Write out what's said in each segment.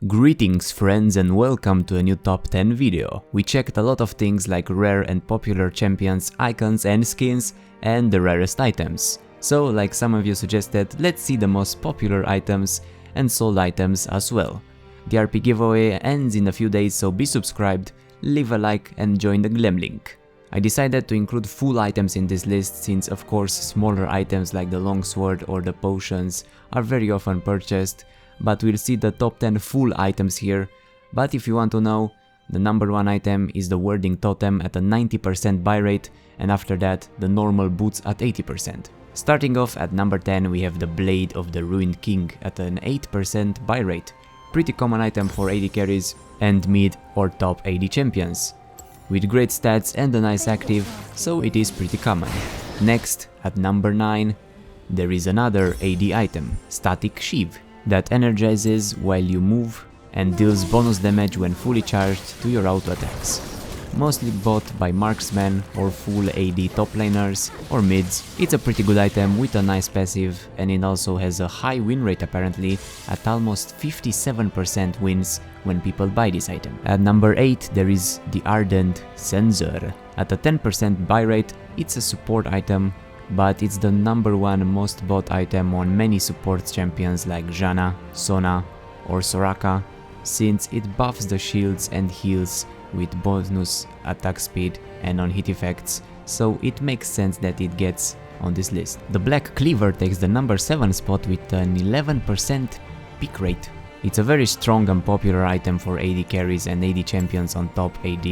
Greetings friends and welcome to a new top 10 video. We checked a lot of things like rare and popular champions, icons and skins, and the rarest items. So like some of you suggested, let's see the most popular items and sold items as well. The RP giveaway ends in a few days, so be subscribed, leave a like and join the Glam link. I decided to include full items in this list since of course smaller items like the longsword or the potions are very often purchased, but we'll see the top 10 full items here. But if you want to know, the number 1 item is the wording totem at a 90% buy rate, and after that the normal boots at 80%. Starting off at number 10 we have the Blade of the Ruined King at an 8% buy rate. Pretty common item for AD carries and mid or top AD champions. With great stats and a nice active, so it is pretty common. Next, at number 9, there is another AD item, Static Sheath, that energizes while you move and deals bonus damage when fully charged to your auto attacks. Mostly bought by marksmen or full AD top laners or mids. It's a pretty good item with a nice passive, and it also has a high win rate apparently, at almost 57% wins when people buy this item. At number 8 there is the Ardent Sensor. At a 10% buy rate, it's a support item, but it's the number 1 most bought item on many support champions like Janna, Sona or Soraka, since it buffs the shields and heals with bonus attack speed and on hit effects, so it makes sense that it gets on this list. The Black Cleaver takes the number 7 spot with an 11% pick rate. It's a very strong and popular item for AD carries and AD champions on top AD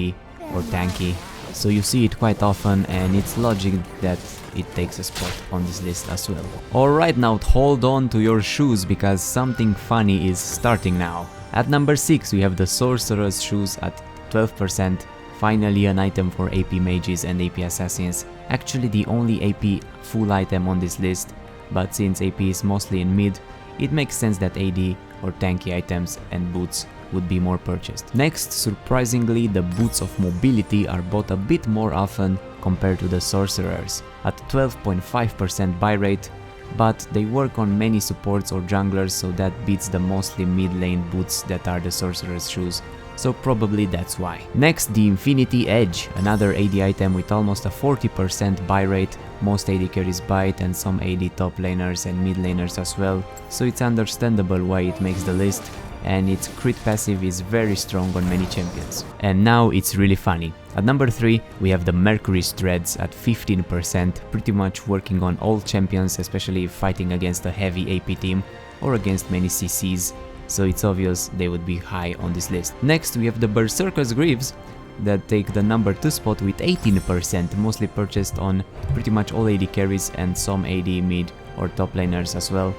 or tanky, so you see it quite often and it's logic that it takes a spot on this list as well. Alright, now hold on to your shoes because something funny is starting now. At number 6 we have the Sorcerer's Shoes at 12%, finally an item for AP mages and AP assassins, actually the only AP full item on this list, but since AP is mostly in mid, it makes sense that AD or tanky items and boots would be more purchased. Next, surprisingly, the Boots of Mobility are bought a bit more often compared to the Sorcerers, at 12.5% buy rate, but they work on many supports or junglers, so that beats the mostly mid lane boots that are the Sorcerer's Shoes, so probably that's why. Next, the Infinity Edge, another AD item with almost a 40% buy rate. Most AD carries buy it and some AD top laners and mid laners as well, so it's understandable why it makes the list, and its crit passive is very strong on many champions. And now it's really funny. At number 3 we have the Mercury's Threads at 15%, pretty much working on all champions, especially if fighting against a heavy AP team or against many CCs, so it's obvious they would be high on this list. Next we have the Berserker's Greaves that take the number 2 spot with 18%, mostly purchased on pretty much all AD carries and some AD mid or top laners as well.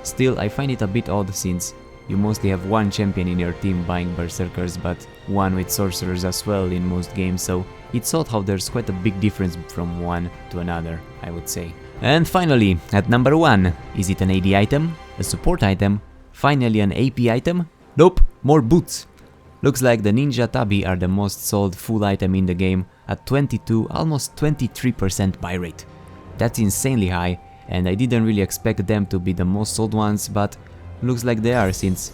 Still, I find it a bit odd since you mostly have one champion in your team buying Berserkers, but one with Sorcerers as well in most games, so it's odd how there's quite a big difference from one to another, I would say. And finally, at number 1, is it an AD item? A support item? Finally an AP item? Nope, more boots! Looks like the Ninja Tabi are the most sold full item in the game at 22, almost 23% buy rate. That's insanely high, and I didn't really expect them to be the most sold ones, but looks like they are, since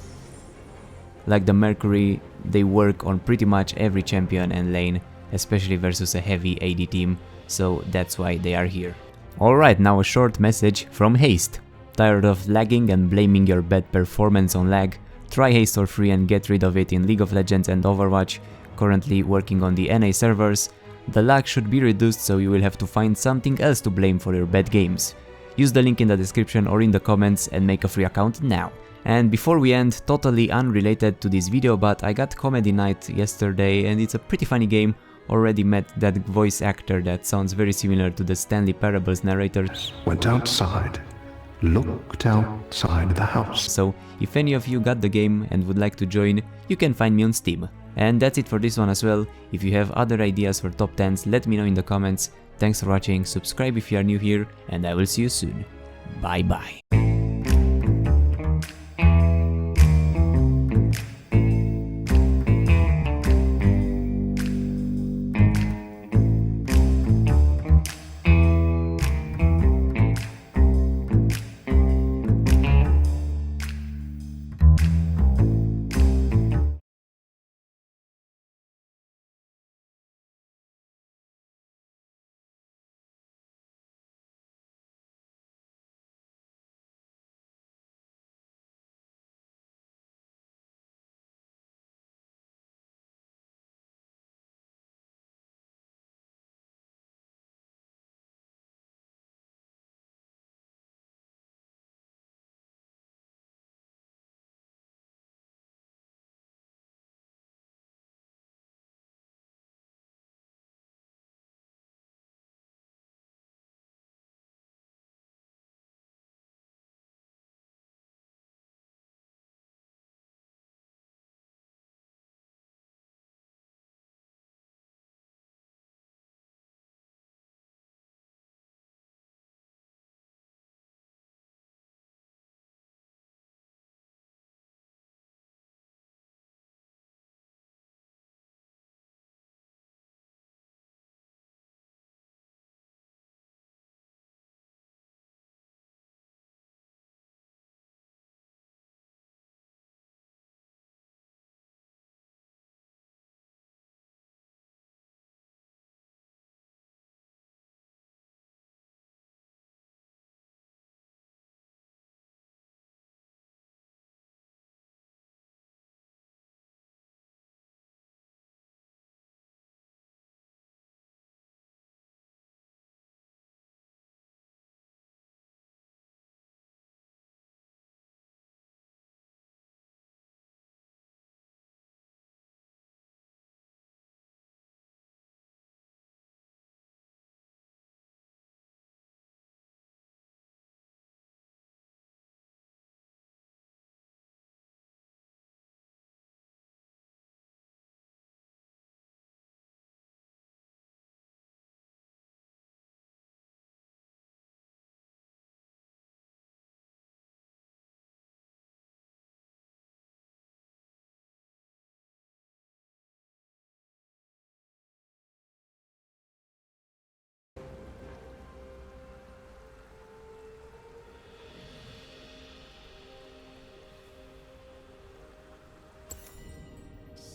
like the Mercury, they work on pretty much every champion and lane, especially versus a heavy AD team, so that's why they are here. Alright, now a short message from Haste. Tired of lagging and blaming your bad performance on lag? Try Haste for free and get rid of it in League of Legends and Overwatch. Currently working on the NA servers. The lag should be reduced, so you will have to find something else to blame for your bad games. Use the link in the description or in the comments and make a free account now. And before we end, totally unrelated to this video, but I got Comedy Night yesterday and it's a pretty funny game. Already met that voice actor that sounds very similar to the Stanley Parables narrator. Went outside, looked outside the house. So if any of you got the game and would like to join, you can find me on Steam. And that's it for this one as well. If you have other ideas for top 10s, let me know in the comments. Thanks for watching, subscribe if you are new here, and I will see you soon. Bye bye.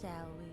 shall we?